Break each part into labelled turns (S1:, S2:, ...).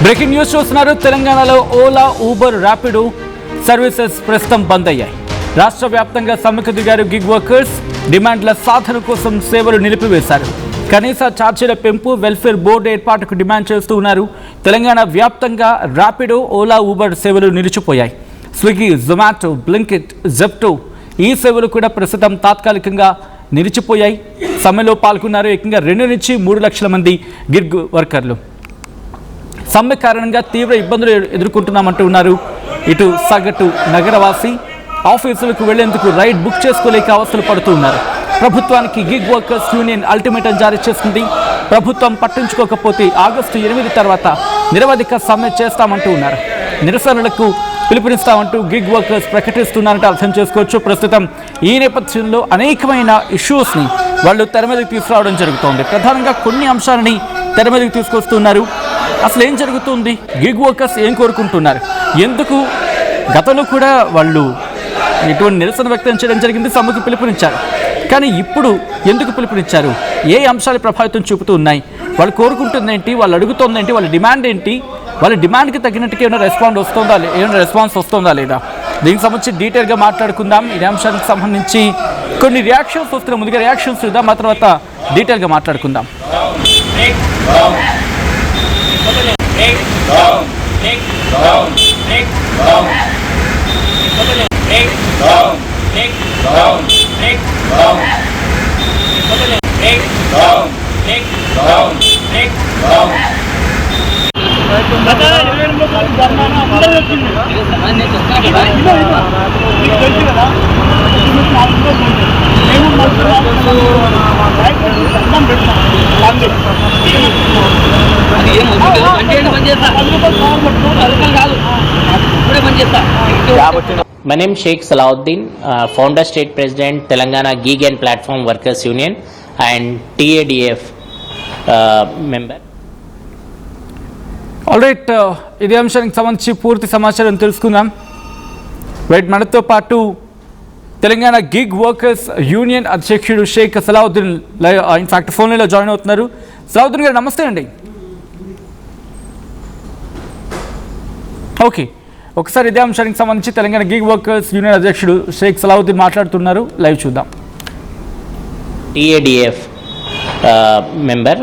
S1: Breaking news చూస్తున్నారు. తెలంగాణలో Ola, Uber, Rapido services ప్రస్తుతం బంద్ అయ్యాయి. రాష్ట్ర వ్యాప్తంగా సమ్మెకు దిగారు గిగ్ వర్కర్స్. డిమాండ్ల సాధన కోసం సేవలు నిలిపివేశారు. కనీస ఛార్జీల పెంపు, వెల్ఫేర్ బోర్డు ఏర్పాటుకు డిమాండ్ చేస్తూ ఉన్నారు. తెలంగాణ వ్యాప్తంగా ర్యాపిడో, ఓలా, ఊబర్ సేవలు నిలిచిపోయాయి. స్విగ్గీ, జొమాటో, బ్లింకిట్, జెప్టో ఈ సేవలు కూడా ప్రస్తుతం తాత్కాలికంగా నిలిచిపోయాయి. సమ్మెలో పాల్గొన్నారు ఏకంగా 2 నుంచి 3 లక్షల మంది గిగ్ వర్కర్లు. సమ్మె కారణంగా తీవ్ర ఇబ్బందులు ఎదుర్కొంటున్నామంటూ ఉన్నారు. ఇటు సగటు నగరవాసి ఆఫీసులకు వెళ్లేందుకు రైడ్ బుక్ చేసుకోలేక అవస్థలు పడుతూ ఉన్నారు. ప్రభుత్వానికి గిగ్ వర్కర్స్ యూనియన్ అల్టిమేటం జారీ చేసింది. ప్రభుత్వం పట్టించుకోకపోతే ఆగస్టు 8 తర్వాత నిరవధిక సమ్మె చేస్తామంటూ ఉన్నారు. నిరసనలకు పిలుపునిస్తామంటూ గిగ్ వర్కర్స్ ప్రకటిస్తున్నారంటే అర్థం చేసుకోవచ్చు. ప్రస్తుతం ఈ నేపథ్యంలో అనేకమైన ఇష్యూస్ని వాళ్ళు తెర మీదకి తీసుకురావడం జరుగుతోంది. ప్రధానంగా కొన్ని అంశాలని తెర మీదకి తీసుకొస్తున్నారు. అసలు ఏం జరుగుతుంది, గిగ్ వర్కర్స్ ఏం కోరుకుంటున్నారు, ఎందుకు గతంలో కూడా వాళ్ళు ఇటువంటి నిరసన వ్యక్తం చేయడం జరిగింది, సమ్మెకు పిలుపునిచ్చారు. కానీ ఇప్పుడు ఎందుకు పిలుపునిచ్చారు, ఏ అంశాలు ప్రభావితం చూపుతూ ఉన్నాయి, వాళ్ళు కోరుకుంటుంది ఏంటి, వాళ్ళు అడుగుతుంది ఏంటి, వాళ్ళ డిమాండ్ ఏంటి, వాళ్ళ డిమాండ్కి తగ్గినట్టుగా ఏమైనా రెస్పాన్స్ వస్తుందా లేదా, దీనికి సంబంధించి డీటెయిల్గా మాట్లాడుకుందాం. ఈ అంశానికి సంబంధించి కొన్ని రియాక్షన్స్ వస్తున్నాయి. ముందుగా రియాక్షన్స్ చూద్దాం, ఆ తర్వాత డీటెయిల్గా మాట్లాడుకుందాం.
S2: My name is Sheikh Salahuddin, founder state president Telangana Gig and Platform Workers Union and TADF member.
S1: Alright, ఇదే అంశానికి సంబంధించి పూర్తి సమాచారం తెలుసుకుందాం. రైట్, మనతో పాటు తెలంగాణ గిగ్ వర్కర్స్ యూనియన్ అధ్యక్షుడు షేక్ సలావుద్దీన్ ఇన్ఫాక్ట్ ఫోన్ లైన్లో జాయిన్ అవుతున్నారు. సలావుద్దీన్ గారు నమస్తే అండి. ఓకే, ఒకసారి ఇదే అంశానికి సంబంధించి తెలంగాణ గిగ్ వర్కర్స్ యూనియన్ అధ్యక్షుడు షేక్ సలావుద్దీన్ మాట్లాడుతున్నారు, లైవ్ చూద్దాం.
S2: TADF member,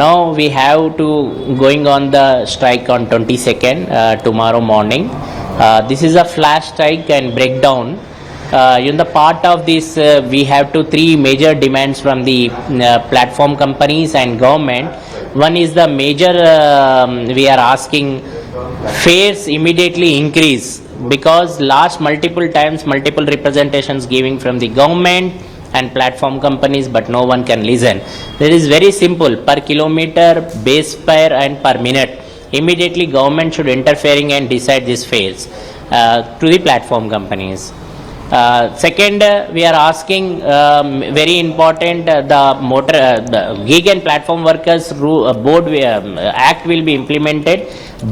S2: now we have to going on the strike on 22nd tomorrow morning. This is a flash strike and breakdown. In the part of this we have 3 major demands from the platform companies and government. One is the major we are asking fares immediately increase, because last multiple times multiple representations giving from the government and platform companies, but no one can listen. That is very simple, per kilometer, base fare and per minute. Immediately government should interfering and decide these fares to the platform companies. Second, we are asking very important, the gig and platform workers board act will be implemented,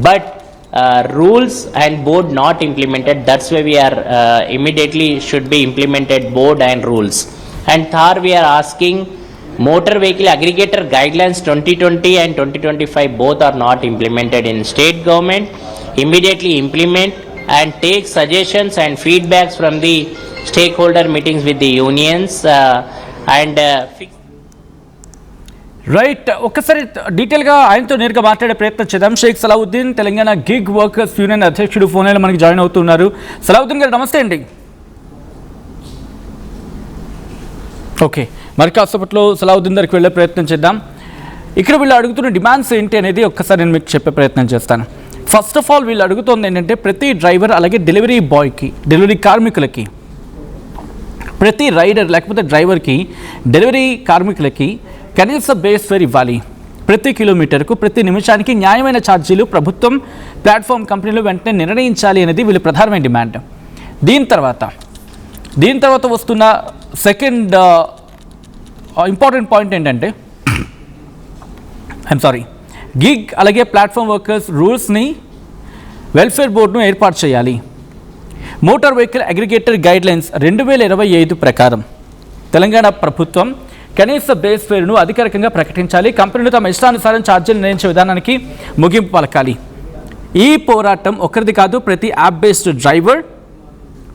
S2: but rules and board not implemented. That's why we are immediately should be implemented board and rules. And third, we are asking motor vehicle aggregator guidelines 2020 and 2025 both are not implemented in state government. Immediately implement and take suggestions and feedbacks from the stakeholder meetings with the unions and fix.
S1: Right, ఒక్కసారి డీటెయిల్గా ఆయనతో నేరుగా మాట్లాడే ప్రయత్నం చేద్దాం. Sheikh Salahuddin Telangana gig workers union అధ్యక్షుడు phone లైన్లో మనకి జాయిన్ అవుతున్నారు. సలావుద్దీన్ గారు నమస్తే అండి. ఓకే, మరి కాసేపట్లో సలావుద్దీన్ దగ్గరికి వెళ్ళే ప్రయత్నం చేద్దాం. ఇక్కడ వీళ్ళు అడుగుతున్న డిమాండ్స్ ఏంటి అనేది ఒక్కసారి నేను మీకు చెప్పే ప్రయత్నం చేస్తాను. ఫస్ట్ ఆఫ్ ఆల్ వీళ్ళు అడుగుతుంది ఏంటంటే ప్రతి డ్రైవర్, అలాగే డెలివరీ బాయ్కి, డెలివరీ కార్మికులకి, ప్రతి రైడర్ లేకపోతే డ్రైవర్కి, డెలివరీ కార్మికులకి కనీస బేస్ ఫేర్ ఇవ్వాలి. ప్రతి కిలోమీటర్కు, ప్రతి నిమిషానికి న్యాయమైన ఛార్జీలు ప్రభుత్వం, ప్లాట్ఫామ్ కంపెనీలు వెంటనే నిర్ణయించాలి అనేది వీళ్ళ ప్రధానమైన డిమాండ్. దీని తర్వాత వస్తున్న సెకండ్ ఇంపార్టెంట్ పాయింట్ ఏంటంటే గిగ్ అలాగే ప్లాట్ఫామ్ వర్కర్స్ రూల్స్ని, వెల్ఫేర్ బోర్డును ఏర్పాటు చేయాలి. మోటార్ వెహికల్ అగ్రిగేటర్ గైడ్లైన్స్ 2025 ప్రకారం తెలంగాణ ప్రభుత్వం కనీస బేస్ ఫేర్ను అధికారికంగా ప్రకటించాలి. కంపెనీలు తమ ఇష్టానుసారం ఛార్జీలు నిర్ణయించే విధానానికి ముగింపు పలకాలి. ఈ పోరాటం ఒకరిది కాదు, ప్రతి యాప్ బేస్డ్ డ్రైవర్,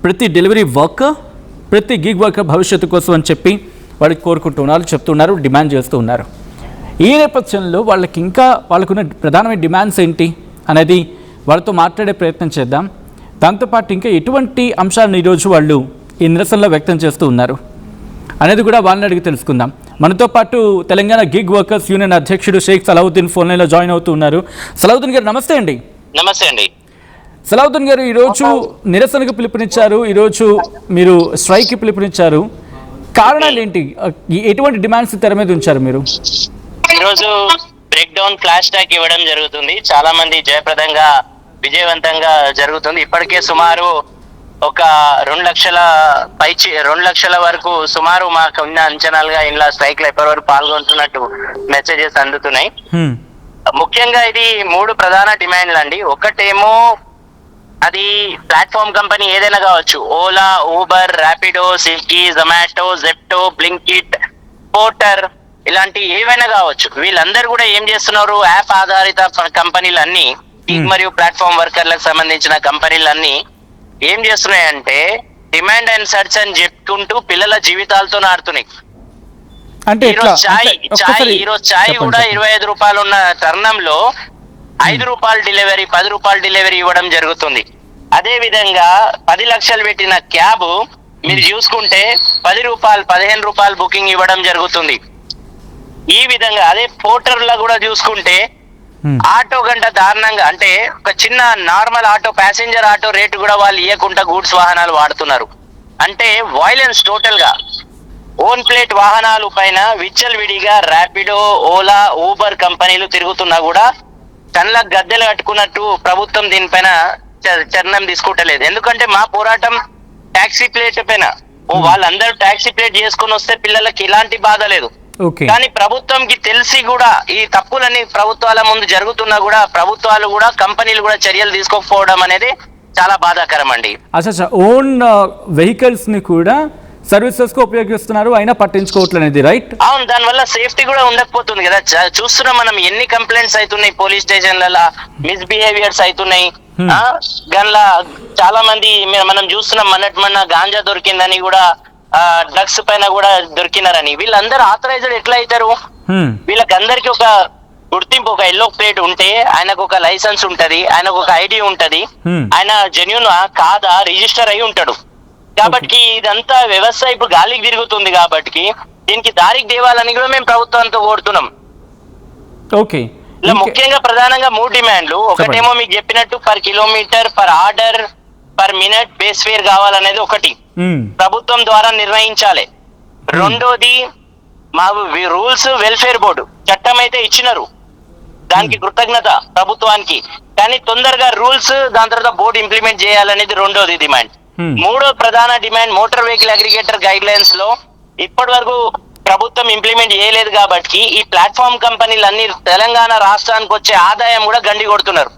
S1: ప్రతి డెలివరీ వర్కర్, ప్రతి గిగ్ వర్కర్ భవిష్యత్తు కోసం అని చెప్పి వాళ్ళు కోరుకుంటున్నారు, చెప్తున్నారు, డిమాండ్ చేస్తూ ఉన్నారు. ఈ నేపథ్యంలో వాళ్ళకున్న ప్రధానమైన డిమాండ్స్ ఏంటి అనేది వాళ్ళతో మాట్లాడే ప్రయత్నం చేద్దాం. దాంతోపాటు ఇంకా ఎటువంటి అంశాలను ఈరోజు వాళ్ళు ఈ నిరసనలో వ్యక్తం చేస్తూ ఉన్నారు అనేది కూడా వాళ్ళని అడిగి తెలుసుకుందాం. మనతో పాటు తెలంగాణ గిగ్ వర్కర్స్ యూనియన్ అధ్యక్షుడు షేక్ సలావుద్దీన్ ఫోన్ లైన్లో జాయిన్ అవుతూ ఉన్నారు. సలావుద్దీన్ గారు నమస్తే అండి.
S3: నమస్తే అండి.
S1: సలావుద్దీన్ గారు, ఈరోజు నిరసనకు పిలుపునిచ్చారు, ఈరోజు మీరు స్ట్రైక్కి పిలుపునిచ్చారు. కారణాలు ఏంటి? ఎటువంటి డిమాండ్స్ తెర మీద ఉంచారు మీరు?
S3: ఈరోజు బ్రేక్ డౌన్ ఫ్లాష్ ట్యాగ్ ఇవ్వడం జరుగుతుంది. చాలా మంది జయప్రదంగా విజయవంతంగా జరుగుతుంది. ఇప్పటికే సుమారు ఒక 2 లక్షల వరకు సుమారు మాకు ఉన్న అంచనాలుగా ఇలా స్ట్రైక్ లో ఇప్పటి వరకు పాల్గొంటున్నట్టు మెసేజెస్ అందుతున్నాయి. ముఖ్యంగా ఇది 3 ప్రధాన డిమాండ్లు అండి. ఒకటేమో అది ప్లాట్ఫామ్ కంపెనీ ఏదైనా కావచ్చు, Ola, Uber, Rapido, Swiggy, Zomato, Zepto, Blinkit, Porter, ఇలాంటి ఏవైనా కావచ్చు. వీళ్ళందరూ కూడా ఏం చేస్తున్నారు, యాప్ ఆధారిత కంపెనీలన్నీ మరియు ప్లాట్ఫామ్ వర్కర్లకు సంబంధించిన కంపెనీలన్నీ ఏం చేస్తున్నాయంటే డిమాండ్ అండ్ సర్చ్ అని చెప్పుకుంటూ పిల్లల జీవితాలతో ఆడుతున్నాయి.
S1: అంటే
S3: ఈరోజు చాయ్ కూడా 25 రూపాయలు ఉన్న తరుణంలో 5 రూపాయలు డెలివరీ, 10 రూపాయలు డెలివరీ ఇవ్వడం జరుగుతుంది. అదే విధంగా 10 లక్షలు పెట్టిన క్యాబ్ మీరు చూసుకుంటే 10 రూపాయలు, 15 రూపాయలు బుకింగ్ ఇవ్వడం జరుగుతుంది. ఈ విధంగా అదే పోర్టర్లో కూడా చూసుకుంటే ఆటో గంట దారుణంగా, అంటే ఒక చిన్న normal auto, passenger auto rate కూడా వాళ్ళు ఇవ్వకుండా గూడ్స్ వాహనాలు వాడుతున్నారు. అంటే వైలెన్స్ టోటల్ గా. ఓన్ ప్లేట్ వాహనాలు పైన విచ్చలవిడిగా ర్యాపిడో, ఓలా, ఊబర్ కంపెనీలు తిరుగుతున్నా కూడా కళ్ళ గద్దెలు కట్టుకున్నట్టు ప్రభుత్వం దీనిపైన చర్ణం తీసుకుంటలేదు. ఎందుకంటే మా పోరాటం టాక్సీ ప్లేట్ పైన. వాళ్ళందరూ టాక్సీ ప్లేట్ చేసుకుని వస్తే పిల్లలకి ఇలాంటి బాధ లేదు. కానీ ప్రభుత్వంకి తెలిసి కూడా ఈ తప్పులన్నీ ప్రభుత్వాల ముందు జరుగుతున్నా కూడా ప్రభుత్వాలు కూడా కంపెనీలు కూడా చర్యలు తీసుకోకపోవడం అనేది చాలా బాధాకరం అండి.
S1: అచ్చా, ఓన్ వెహికల్స్ ని కూడా సర్వీసెస్ కు ఉపయోగిస్తున్నారు, అయినా పట్టించుకోవట్లేదు, రైట్?
S3: అవును, దాని వల్ల సేఫ్టీ కూడా ఉండకపోతుంది కదా. చూస్తున్నాం మనం ఎన్ని కంప్లైంట్స్ అవుతున్నాయి పోలీస్ స్టేషన్లలో, మిస్బిహేవియర్స్ అవుతున్నాయి. గన్లా చాలా మంది మనం చూస్తున్నాం, మొన్న గాంజా దొరికిందని కూడా, డ్రగ్స్ పైన కూడా దొరికినారని. వీళ్ళందరూ ఆథరైజ్డ్ ఎట్లా అవుతారు? వీళ్ళకందరికి ఒక గుర్తింపు, ఒక ఎల్లో ప్లేట్ ఉంటే ఆయనకు ఒక లైసెన్స్ ఉంటది, ఆయనకు ఒక ఐడి ఉంటది, ఆయన జెన్యూన్ కాదా రిజిస్టర్ అయి ఉంటాడు. కాబట్టి ఇదంతా వ్యవస్థ ఇప్పుడు గాలికి తిరుగుతుంది. కాబట్టి దీనికి దారికి దేవాలని కూడా మేము ప్రభుత్వంతో కోరుతున్నాం. ఇలా ముఖ్యంగా ప్రధానంగా 3 డిమాండ్లు. ఒకటేమో మీకు చెప్పినట్టు per kilometre, per order, per minute base fare కావాలనేది ఒకటి ప్రభుత్వం ద్వారా నిర్ణయించాలి. రెండోది మా రూల్స్ వెల్ఫేర్ బోర్డు చట్టం అయితే ఇచ్చినారు, దానికి కృతజ్ఞత ప్రభుత్వానికి. కానీ తొందరగా రూల్స్, దాని తర్వాత బోర్డు ఇంప్లిమెంట్ చేయాలనేది రెండోది డిమాండ్. మూడో ప్రధాన demand motor vehicle aggregator guide lines లో ఇప్పటి వరకు ప్రభుత్వం ఇంప్లిమెంట్ చేయలేదు. కాబట్టి ఈ ప్లాట్ఫామ్ కంపెనీలన్నీ తెలంగాణ రాష్ట్రానికి వచ్చే ఆదాయం కూడా గండి కొడుతున్నారు.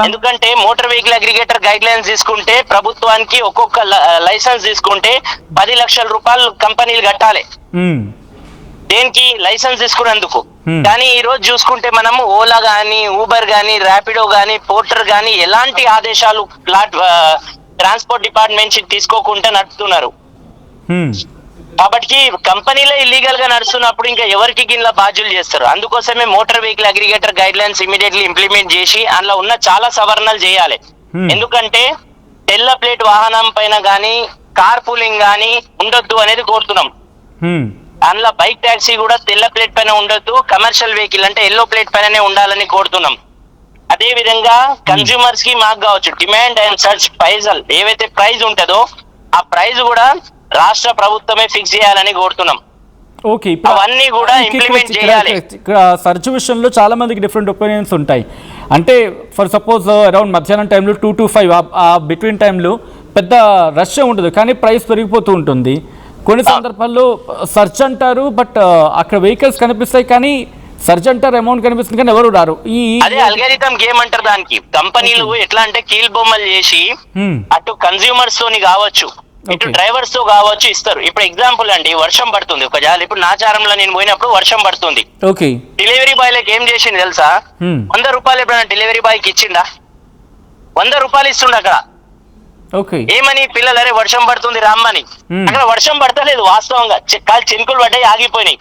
S3: ఎందుకంటే motor vehicle aggregator guide lines తీసుకుంటే ప్రభుత్వానికి ఒక్కొక్క లైసెన్స్ తీసుకుంటే 10 లక్షల రూపాయలు కంపెనీలు కట్టాలి, దేనికి లైసెన్స్ తీసుకున్నందుకు. కానీ ఈ రోజు చూసుకుంటే మనము ఓలా గానీ, ఊబర్ గానీ, ర్యాపిడో గానీ, పోర్టర్ గానీ ఎలాంటి ఆదేశాలు ట్రాన్స్పోర్ట్ డిపార్ట్మెంట్ తీసుకోకుండా నడుపుతున్నారు. కాబట్టి కంపెనీలే ఇల్లీగల్ గా నడుస్తున్నప్పుడు ఇంకా ఎవరికి కింద బాధ్యులు చేస్తారు. అందుకోసమే motor vehicle aggregator guide lines immediately implement చేసి అందులో ఉన్న చాలా సవరణలు చేయాలి. ఎందుకంటే తెల్ల ప్లేట్ వాహనం పైన గానీ, కార్ పూలింగ్ గానీ ఉండొద్దు అనేది కోరుతున్నాం. అందులో బైక్ టాక్సీ కూడా తెల్ల ప్లేట్ పైన ఉండొద్దు, కమర్షియల్ వెహికల్ అంటే ఎల్లో ప్లేట్ పైననే ఉండాలని కోరుతున్నాం. అదే విధంగా కన్స్యూమర్స్ కి మాకు కావచ్చు డిమాండ్ అండ్ సర్చ్ ప్రైజల్ ఏవైతే ప్రైజ్ ఉంటుందో ఆ ప్రైజ్ కూడా రాష్ట్ర ప్రభుత్వమే ఫిక్స్ చేయాలని కోరుతున్నాం. అవన్నీ కూడా ఇంప్లిమెంట్ చేయాలి.
S1: సర్చ్ విషయంలో చాలా మందికి డిఫరెంట్ ఒపీనియన్స్ ఉంటాయి. అంటే ఫర్ సపోజ్ అరౌండ్ మధ్యాహ్నం టైంలో 2 to 5 ఆ బిట్వీన్ టైంలో పెద్ద రష్ ఉండదు, కానీ ప్రైస్ పెరిగిపోతూ ఉంటుంది. కొన్ని సందర్భాల్లో సర్చ్ అంటారు, బట్ అక్కడ వెహికల్స్ కనిపిస్తాయి, కానీ సర్చ్ అంటారు, అమౌంట్ కనిపిస్తుంది, కానీ ఎవరు రారు.
S3: అదే అల్గారిథం గేమ్ అంటారు దానికి. కంపెనీలు ఎట్లా అంటే కీల్ బొమ్మలు చేసి అటు కన్స్యూమర్స్ తోని కావచ్చు, ఇటు డ్రైవర్స్ తో కావచ్చు ఇస్తారు. ఇప్పుడు ఎగ్జాంపుల్ అండి, వర్షం పడుతుంది ఒక జాలి. ఇప్పుడు నాచారంలో నేను పోయినప్పుడు వర్షం పడుతుంది. డెలివరీ బాయ్ లకి ఏం చేసింది తెలుసా? 100 రూపాయలు ఎప్పుడైనా డెలివరీ బాయ్ కి ఇచ్చిందా? 100 రూపాయలు ఇస్తుండే అక్కడ.
S1: ఓకే.
S3: ఏమని పిల్లలు అరే వర్షం పడుతుంది రామ్మని. అక్కడ వర్షం పడతలేదు వాస్తవంగా, కాలు చినుకులు పడ్డాయి ఆగిపోయినాయి.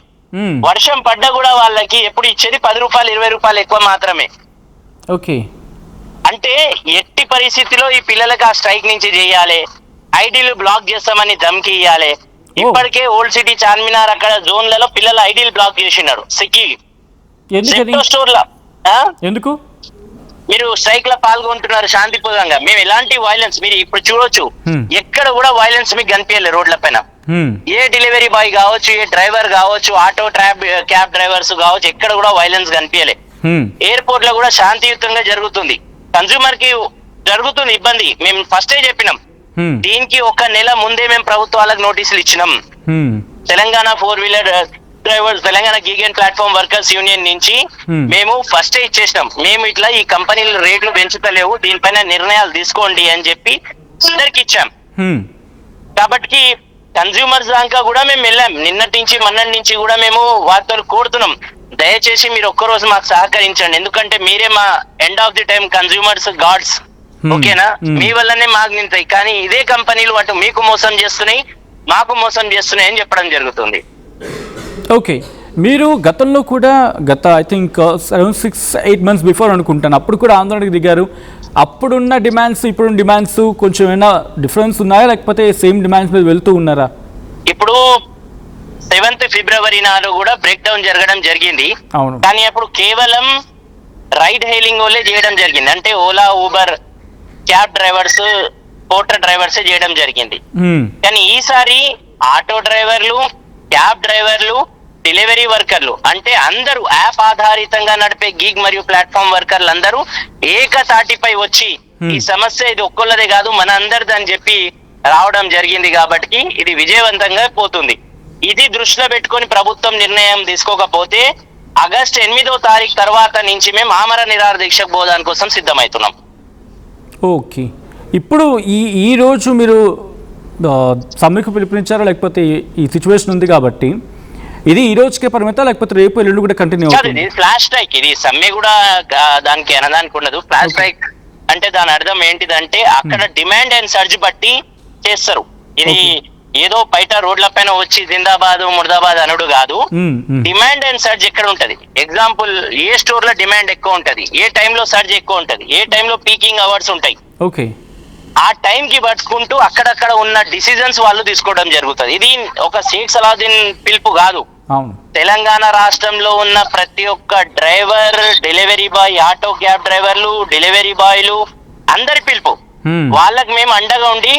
S3: వర్షం పడ్డా కూడా వాళ్ళకి ఎప్పుడు ఇచ్చేది 10 రూపాయలు 20 రూపాయలు ఎక్కువ మాత్రమే.
S1: ఓకే.
S3: అంటే ఎట్టి పరిస్థితిలో ఈ పిల్లలకి ఆ స్ట్రైక్ నుంచి చేయాలి, ఐడీలు బ్లాక్ చేస్తామని ధమ్కి ఇయ్యాలి. ఇప్పటికే ఓల్డ్ సిటీ చార్మినార్ అక్కడ జోన్లలో పిల్లల ఐడీలు బ్లాక్ చేసినారు సిక్కి స్టోర్ లా.
S1: ఎందుకు
S3: మీరు స్ట్రైక్ లో పాల్గొంటున్నారు శాంతిపూర్వకంగా, మేము ఎలాంటి వైలెన్స్ మీరు ఇప్పుడు చూడొచ్చు, ఎక్కడ కూడా వైలెన్స్ మీకు కనిపించలేదు రోడ్ల పైన. ఏ డెలివరీ బాయ్ కావచ్చు, ఏ డ్రైవర్ కావచ్చు, ఆటో క్యాబ్ డ్రైవర్స్ కావచ్చు, ఎక్కడ కూడా వైలెన్స్ కనిపించలే. ఎయిర్పోర్ట్ లో కూడా శాంతియుతంగా జరుగుతుంది. కన్స్యూమర్ కి జరుగుతుంది ఇబ్బంది, మేము ఫస్టే చెప్పినాం. దీనికి 1 నెల ముందే మేము ప్రభుత్వాలకు నోటీసులు ఇచ్చినాం. Telangana four wheeler drivers, Telangana gig and platform workers union నుంచి మేము ఫస్టే ఇచ్చేసినాం. మేము ఇట్లా ఈ కంపెనీల రేట్లు పెంచుతలేవు, దీనిపైన నిర్ణయాలు తీసుకోండి అని చెప్పి అందరికి ఇచ్చాం. కాబట్టి కన్స్యూమర్స్ దాకా కూడా మేము వెళ్ళాం. నిన్నటి నుంచి మొన్నటి నుంచి కూడా మేము వారితో కోరుతున్నాం, దయచేసి మీరు ఒక్కరోజు మాకు సహకరించండి, ఎందుకంటే మీరే మా end of the time consumers gods. ఓకేనా, మీ వల్లనే మాకు నింటాయి. కానీ ఇదే కంపెనీలు అటు మీకు మోసం చేస్తున్నాయి, మాకు మోసం చేస్తున్నాయి అని చెప్పడం జరుగుతుంది.
S1: ఓకే. మీరు గతంలో కూడా I think around 6-8 months before అనుకుంటాను, అప్పుడు కూడా ఆందోళనకు దిగారు. అప్పుడున్న డిమాండ్స్ ఇప్పుడున్న డిమాండ్స్ కొంచెం ఏమైనా డిఫరెన్స్ ఉన్నాయా, లేకపోతే సేమ్ డిమాండ్స్ మీద వెళ్తూ ఉన్నారా?
S3: ఇప్పుడు 7th February నాడు కూడా బ్రేక్ డౌన్ జరగడం జరిగింది. కానీ అప్పుడు కేవలం రైడ్ హెయిలింగ్ వాళ్ళే చేయడం జరిగింది, అంటే Ola Uber cab drivers Porter drivers చేయడం జరిగింది. కానీ ఈసారి ఆటో డ్రైవర్లు, క్యాబ్ డ్రైవర్లు, డెలివరీ వర్కర్లు, అంటే అందరూ యాప్ ఆధారితంగా నడిపే గిగ్ మరియు ప్లాట్ఫామ్ వర్కర్లు అందరూ ఏకతాటిపై వచ్చి ఈ సమస్య ఇది ఒక్కళ్ళదే కాదు మన అందరిది అని చెప్పి రావడం జరిగింది. కాబట్టి ఇది విజయవంతంగా పోతుంది. ఇది దృష్టిలో పెట్టుకొని ప్రభుత్వం నిర్ణయం తీసుకోకపోతే ఆగస్టు 8వ తారీఖు తర్వాత నుంచి మేము ఆమర నిరాహార దీక్షకు పోవడానికి కోసం సిద్ధమవుతున్నాం.
S1: ఓకే. ఇప్పుడు ఈ రోజు మీరు సమ్మెకు పిలుపునిచ్చారా, లేకపోతే ఈ సిచ్యువేషన్ ఉంది కాబట్టి ఇది ఈ రోజుకే పరిమితం, లేకపోతే రేపు ఎల్లుండి కూడా కంటిన్యూ అవుతుంది?
S3: ఫ్లాష్ స్ట్రైక్, ఇది సమ్మె కూడా దానికి అనడానికి ఉండదు. ఫ్లాష్ స్ట్రైక్ అంటే దాని అర్థం ఏంటిదంటే అక్కడ డిమాండ్ అండ్ సర్జ్ బట్టి చేస్తారు. ఇది ఏదో బయట రోడ్ల పైన వచ్చి జిందాబాద్ ముర్దాబాద్ అనుడు కాదు. డిమాండ్ అండ్ సర్జ్ ఎక్కడ ఉంటది, ఎగ్జాంపుల్ ఏ స్టోర్ లో డిమాండ్ ఎక్కువ ఉంటది, ఏ టైంలో సర్జ్ ఎక్కువ ఉంటది, ఏ టైంలో పీకింగ్ అవర్స్ ఉంటాయి,
S1: ఓకే,
S3: ఆ టైం కి పట్టుకుంటూ అక్కడక్కడ ఉన్న డిసిజన్స్ వాళ్ళు తీసుకోవడం జరుగుతుంది. ఇది ఒక షేక్ సలావుద్దీన్ పిలుపు కాదు. తెలంగాణ రాష్ట్రంలో ఉన్న ప్రతి ఒక్క driver, delivery boy, auto cab డ్రైవర్లు, డెలివరీ బాయ్లు అందరి పిలుపు. వాళ్ళకి మేము అండగా ఉండి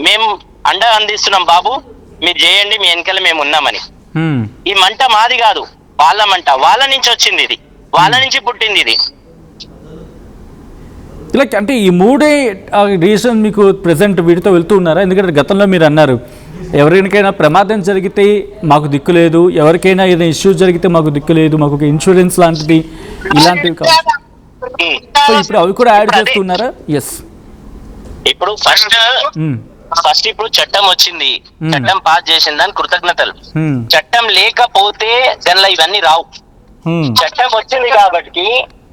S3: మేము అండగా అందిస్తున్నాం, బాబు మీరు చేయండి, మీ వెనకాల మేము ఉన్నామని. ఈ మంట మాది కాదు, వాళ్ళ మంట, వాళ్ళ నుంచి వచ్చింది, ఇది వాళ్ళ నుంచి పుట్టింది ఇది.
S1: ఇలా అంటే ఈ 3 రీజన్ మీకు ప్రెసెంట్ వీటితో వెళ్తూ ఉన్నారా? ఎందుకంటే గతంలో మీరు అన్నారు ఎవరికైనా ప్రమాదం జరిగితే మాకు దిక్కు లేదు, ఎవరికైనా ఏదైనా ఇష్యూస్ జరిగితే మాకు దిక్కు లేదు, మాకు ఒక ఇన్సూరెన్స్ లాంటిది ఇలాంటివి కాదు. సో ఇప్పుడు అవి కూడా యాడ్ చేస్తున్నారా? ఎస్.
S3: ఇప్పుడు ఫస్ట్ ఇప్పుడు చట్టం వచ్చింది, చట్టం పాస్ చేసిన దాని కృతజ్ఞతలు. చట్టం లేకపోతే గన్ల ఇవన్నీ రావు. చట్టం వచ్చింది కాబట్టి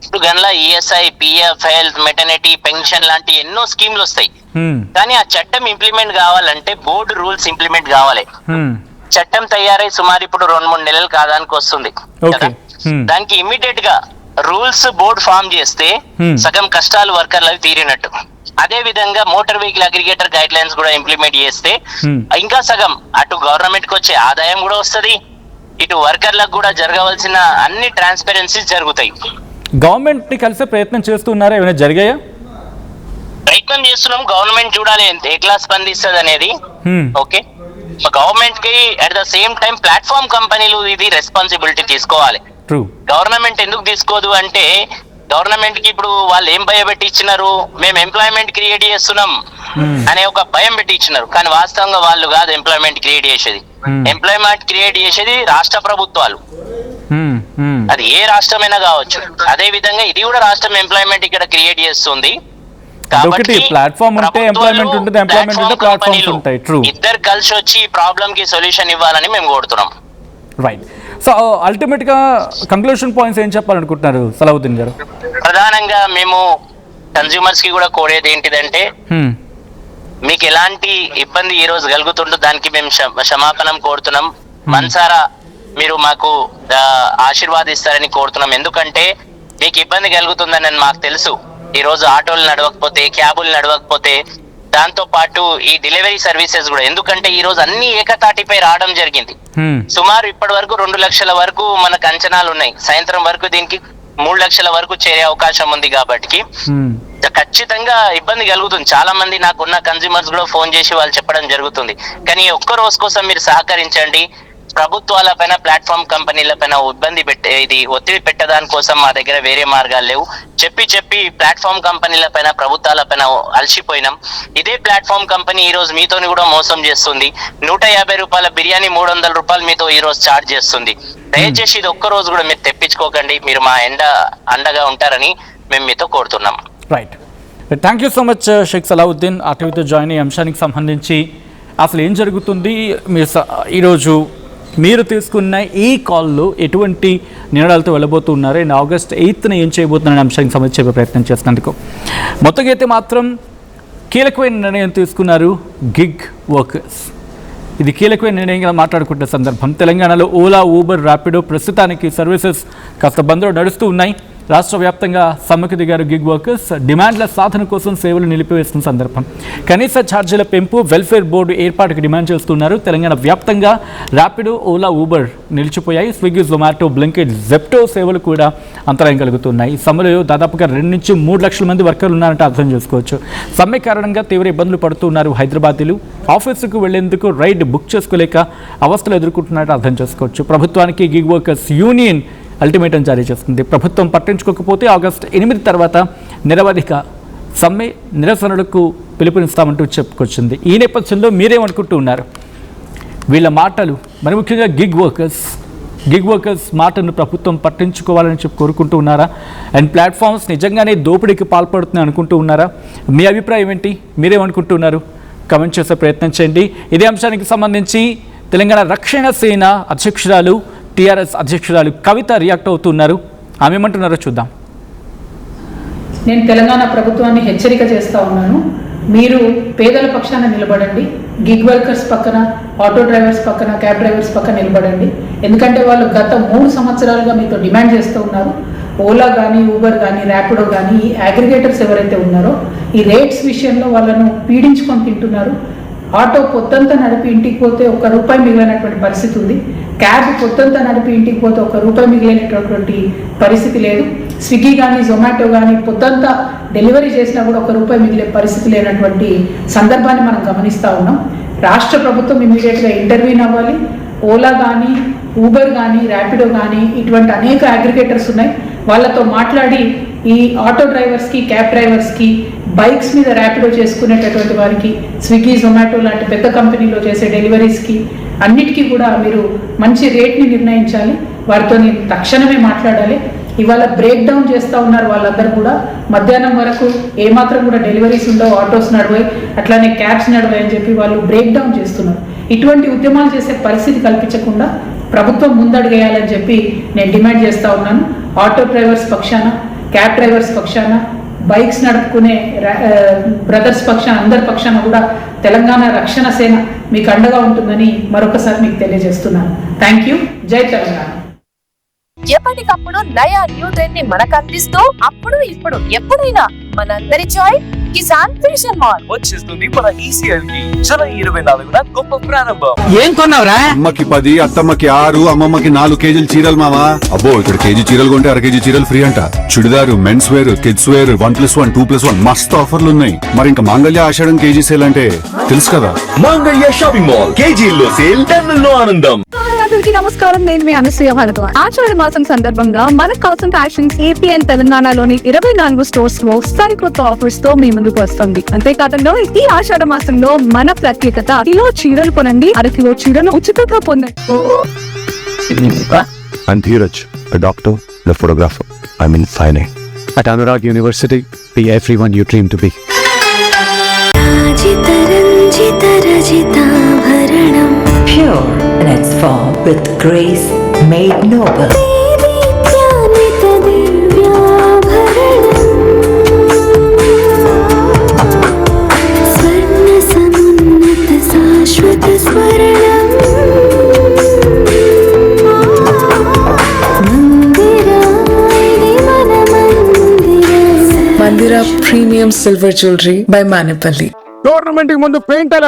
S3: ఇప్పుడు గన్ల ESI, PF, health, maternity, pension లాంటి ఎన్నో స్కీమ్లు వస్తాయి. కానీ ఆ చట్టం ఇంప్లిమెంట్ కావాలంటే బోర్డు రూల్స్ ఇంప్లిమెంట్ కావాలి. చట్టం తయారై సుమారు ఇప్పుడు 2-3 నెలలు కాదానికి వస్తుంది కదా. దానికి ఇమ్మీడియట్ గా రూల్స్ బోర్డు ఫామ్ చేస్తే సగం కష్టాలు వర్కర్లవి తీరినట్టు. అదే విధంగా motor vehicle aggregator guide lines కూడా ఇంప్లిమెంట్ చేస్తే ఇంకా సగం అటు గవర్నమెంట్ కి వచ్చే ఆదాయం కూడా వస్తుంది, ఇటు వర్కర్లకు కూడా జరగవలసిన అన్ని ట్రాన్స్పరెన్సీస్ జరుగుతాయి.
S1: గవర్నమెంట్ ని కలిసే ప్రయత్నం చేస్తున్నారా? ఏమైనా జరిగాయా?
S3: ప్రయత్నం చేస్తున్నాం, గవర్నమెంట్ చూడాలి ఎట్లా స్పందిస్తుంది అనేది. ఓకే, గవర్నమెంట్ కి at the same time platform కంపెనీలు ఇది రెస్పాన్సిబిలిటీ తీసుకోవాలి. గవర్నమెంట్ ఎందుకు తీసుకోదు అంటే గవర్నమెంట్ కి ఇప్పుడు వాళ్ళు ఏం భయపెట్టి ఇచ్చినారు, మేము ఎంప్లాయ్మెంట్ క్రియేట్ చేస్తున్నాం అనే ఒక భయం పెట్టి ఇచ్చినారు. కానీ వాస్తవంగా వాళ్ళు కాదు ఎంప్లాయ్మెంట్ క్రియేట్ చేసేది. ఎంప్లాయ్మెంట్ క్రియేట్ చేసేది రాష్ట్ర ప్రభుత్వాలు, అది ఏ రాష్ట్రమైనా కావచ్చు. అదే విధంగా ఇది కూడా రాష్ట్రం ఎంప్లాయ్మెంట్ ఇక్కడ క్రియేట్ చేస్తుంది. కాబట్టి ఇద్దరు కలిసి వచ్చి ఈ ప్రాబ్లం కి సొల్యూషన్ ఇవ్వాలని మేము కోరుతున్నాం.
S1: రైట్. సో అల్టిమేట్ గా కంక్లూషన్ పాయింట్స్ ఏం చెప్పాలనుకుంటున్నారు సలావుద్దీన్ గారు?
S3: ప్రధానంగా మేము కన్స్యూమర్స్ కి కూడా కోరేది ఏంటిదంటే మీకు ఎలాంటి ఇబ్బంది ఈ రోజు కలుగుతుందో దానికి మేము క్షమాపణం కోరుతున్నాం. మనసారా మీరు మాకు ఆశీర్వాదిస్తారని కోరుతున్నాం. ఎందుకంటే మీకు ఇబ్బంది కలుగుతుందని మాకు తెలుసు. ఈ రోజు ఆటోలు నడవకపోతే, క్యాబులు నడవకపోతే, దాంతో పాటు ఈ డెలివరీ సర్వీసెస్ కూడా, ఎందుకంటే ఈ రోజు అన్ని ఏకతాటిపై రావడం జరిగింది. సుమారు ఇప్పటి వరకు 2 లక్షల వరకు మనకు అంచనాలు ఉన్నాయి. సాయంత్రం వరకు దీనికి 3 లక్షల వరకు చేరే అవకాశం ఉంది. కాబట్టి ఖచ్చితంగా ఇబ్బంది కలుగుతుంది. చాలా మంది నాకున్న కన్స్యూమర్స్ కూడా ఫోన్ చేసి వాళ్ళు చెప్పడం జరుగుతుంది. కానీ ఒక్క రోజు కోసం మీరు సహకరించండి. ప్రభుత్వాల పైన, ప్లాట్ఫామ్ కంపెనీల పైన ఒత్తిడి పెట్టడానికి కోసం మా దగ్గర వేరే మార్గాలు లేవు. చెప్పి ప్లాట్ఫామ్ కంపెనీల పైన, ప్రభుత్వాల పైన అలసిపోయినాం. ఇదే ప్లాట్ఫామ్ కంపెనీ ఈ రోజు మీతోని కూడా మోసం చేస్తుంది. 150 రూపాయల బిర్యానీ 300 రూపాయలు మీతో ఈ రోజు చార్జ్ చేస్తుంది. దయచేసి ఇది ఒక్క రోజు కూడా మీరు తెప్పించుకోకండి. మీరు మా అండగా ఉంటారని మేము మీతో కోరుతున్నాం.
S1: Right, thank you so much Shaik Salauddin. ఆర్టీవీతో జాయిన్ అయ్యే అంశానికి సంబంధించి అసలు ఏం జరుగుతుంది, ఈరోజు మీరు తీసుకున్న ఈ కాల్లో ఎటువంటి నిర్ణయాలతో వెళ్ళబోతున్నారు, అండ్ August 8న ఏం చేయబోతున్నారనే అంశానికి సంబంధించి చెప్పే ప్రయత్నం చేస్తున్నందుకు. మొత్తంగా అయితే మాత్రం కీలకమైన నిర్ణయం తీసుకున్నారు గిగ్ వర్కర్స్. ఇది కీలకమైన నిర్ణయంగా మాట్లాడుకుంటున్న సందర్భం. తెలంగాణలో ఓలా, ఊబర్, ర్యాపిడో ప్రస్తుతానికి సర్వీసెస్ కాస్త బంద్లో నడుస్తూ ఉన్నాయి. రాష్ట్ర వ్యాప్తంగా సమ్మెకు దిగారు గిగ్ వర్కర్స్. డిమాండ్ల సాధన కోసం సేవలు నిలిపివేస్తున్న సందర్భం. కనీస ఛార్జీల పెంపు, వెల్ఫేర్ బోర్డు ఏర్పాటుకు డిమాండ్ చేస్తున్నారు. తెలంగాణ వ్యాప్తంగా ర్యాపిడో, ఓలా, ఊబర్ నిలిచిపోయాయి. స్విగ్గీ, జొమాటో, బ్లింకిట్, జెప్టో సేవలు కూడా అంతరాయం కలుగుతున్నాయి. సమ్మెలో దాదాపుగా 2 నుంచి 3 లక్షల మంది వర్కర్లు ఉన్నారంటే అర్థం చేసుకోవచ్చు. సమ్మె కారణంగా తీవ్ర ఇబ్బందులు పడుతున్నారు హైదరాబాదీలు. ఆఫీసుకు వెళ్లేందుకు రైడ్ బుక్ చేసుకోలేక అవస్థలు ఎదుర్కొంటున్నారంటే అర్థం చేసుకోవచ్చు. ప్రభుత్వానికి గిగ్ వర్కర్స్ యూనియన్ అల్టిమేటం జారీ చేస్తుంది. ప్రభుత్వం పట్టించుకోకపోతే August 8 తర్వాత నిరవధిక సమ్మె, నిరసనలకు పిలుపునిస్తామంటూ చెప్పుకొచ్చింది. ఈ నేపథ్యంలో మీరేమనుకుంటూ ఉన్నారు? వీళ్ళ మాటలు, మరి ముఖ్యంగా గిగ్ వర్కర్స్ మాటను ప్రభుత్వం పట్టించుకోవాలని చెప్పి కోరుకుంటూ ఉన్నారా? అండ్ ప్లాట్ఫామ్స్ నిజంగానే దోపిడీకి పాల్పడుతున్నాయి అనుకుంటూ ఉన్నారా? మీ అభిప్రాయం ఏంటి? మీరేమనుకుంటున్నారు? కమెంట్ చేసే ప్రయత్నం చేయండి. ఇదే అంశానికి సంబంధించి తెలంగాణ రక్షణ సేన అధ్యక్షురాలు, టీఆర్ఎస్ అధ్యక్షురాలు కవిత రియాక్ట్ అవుతున్నారు. ఆమె ఏమంటున్నారో చూద్దాం.
S4: నేను తెలంగాణ ప్రభుత్వాన్ని హెచ్చరిక చేస్తూ ఉన్నాను. మీరు పేదల పక్షాన నిలబడండి. గిగ్ వర్కర్స్ పక్కన, ఆటో డ్రైవర్స్ పక్కన, క్యాబ్ డ్రైవర్స్ పక్కన నిలబడండి. ఎందుకంటే వాళ్ళు గత 3 సంవత్సరాలుగా మీతో డిమాండ్ చేస్తూ ఉన్నారు. ఓలా కానీ, ఊబర్ కానీ, ర్యాపిడో కానీ, ఈ అగ్రిగేటర్స్ ఎవరైతే ఉన్నారో ఈ రేట్స్ విషయంలో వాళ్ళను పీడించుకొని తింటున్నారు. ఆటో పొద్దంతా నడిపి ఇంటికి పోతే ₹1 మిగిలినటువంటి పరిస్థితి ఉంది. క్యాబ్ పొద్దంతా నడిపి ఇంటికి పోతే ₹1 మిగిలినటువంటి పరిస్థితి లేదు. స్విగ్గీ కానీ, జొమాటో కానీ పొద్దంతా డెలివరీ చేసినా కూడా ₹1 మిగిలే పరిస్థితి లేనటువంటి సందర్భాన్ని మనం గమనిస్తూ ఉన్నాం. రాష్ట్ర ప్రభుత్వం ఇమీడియట్గా ఇంటర్వ్యూన్ అవ్వాలి. ఓలా కానీ, ఊబర్ కానీ, ర్యాపిడో కానీ ఇటువంటి అనేక అగ్రిగేటర్స్ ఉన్నాయి. వాళ్ళతో మాట్లాడి ఈ ఆటో డ్రైవర్స్కి, క్యాబ్ డ్రైవర్స్కి, బైక్స్ మీద ర్యాపిడో చేసుకునేటటువంటి వారికి, స్విగ్గీ, జొమాటో లాంటి పెద్ద కంపెనీలో చేసే డెలివరీస్కి అన్నిటికీ కూడా మీరు మంచి రేట్ని నిర్ణయించాలి. వారితో తక్షణమే మాట్లాడాలి. ఇవాళ బ్రేక్ డౌన్ చేస్తూ ఉన్నారు వాళ్ళందరూ కూడా. మధ్యాహ్నం వరకు ఏమాత్రం కూడా డెలివరీస్ ఉండవు, ఆటోస్ నడవాయి, అట్లానే క్యాబ్స్ నడవాయి అని చెప్పి వాళ్ళు బ్రేక్ డౌన్ చేస్తున్నారు. ఇటువంటి ఉద్యమాలు చేసే పరిస్థితి కల్పించకుండా ప్రభుత్వం ముందడుగేయాలని చెప్పి నేను డిమాండ్ చేస్తూ ఉన్నాను. ఆటో డ్రైవర్స్ పక్షాన, క్యాబ్ డ్రైవర్స్ పక్షాన, బైక్స్ నడుపుకునే బ్రదర్స్ పక్షాన, అందరి పక్షాన కూడా తెలంగాణ రక్షణ సేన మీకు అండగా ఉంటుందని మరొకసారి మీకు తెలియజేస్తున్నాను. Thank you. జై తెలంగాణ.
S5: ఎప్పటికప్పుడు నయా న్యూ ట్రెండ్ ని మనకు అందిస్తూ అప్పుడు ఇప్పుడు ఎప్పుడైనా మనందరి చాయ్ కిసాన్ ఫ్యాషన్ మాల్
S6: వచ్చేస్తుంది మన ECL కి జూలై 24న గొప్ప ప్రారంభం.
S7: ఏం కొన్నావురా?
S8: అమ్మకి 10, అత్తమ్మకి 6, అమ్మమ్మకి 4 కేజీలు చీరలు మావా. అబ్బో, ఇక్కడ కేజీ చీరలు కొంటే అర కేజీ చీరలు ఫ్రీ అంట. Churidar, men's wear, kids wear 1+1, 2+1 మస్తు ఆఫర్లు ఉన్నాయి. మరి ఇంకా మాంగళ్య ఆషాఢం కేజీ సేల్ అంటే తెలుసు కదా.
S6: మాంగళ్య షాపింగ్ మాల్, కేజీల్లో సేల్, టన్నుల్లో ఆనందం.
S9: నమస్కారం, నేను మీ అనసూయ భారద్వాజ్. ఆషాఢ మాసం సందర్భంగా మన కాసం ఫ్యాషన్స్ ఏపీ అండ్ తెలంగాణలోని 24 స్టోర్స్ లో సరికొత్త ఆఫర్స్ తో మీ ముందుకు వస్తుంది. అంతేకాదంలో ఈ ఆషాఢ మాసంలో మన ప్రత్యేకత, కిలో చీరలు కొనండి, అరకిలో చీరను ఉచితంగా పొందండి.
S10: I'm Dheeraj, a doctor and a photographer. I'm in fine art. At Anurag University, be everyone you dream to be.
S11: Pure in its form with grace made noble.
S7: Premium silver jewelry by Manipali.
S10: Tournament ముందు paint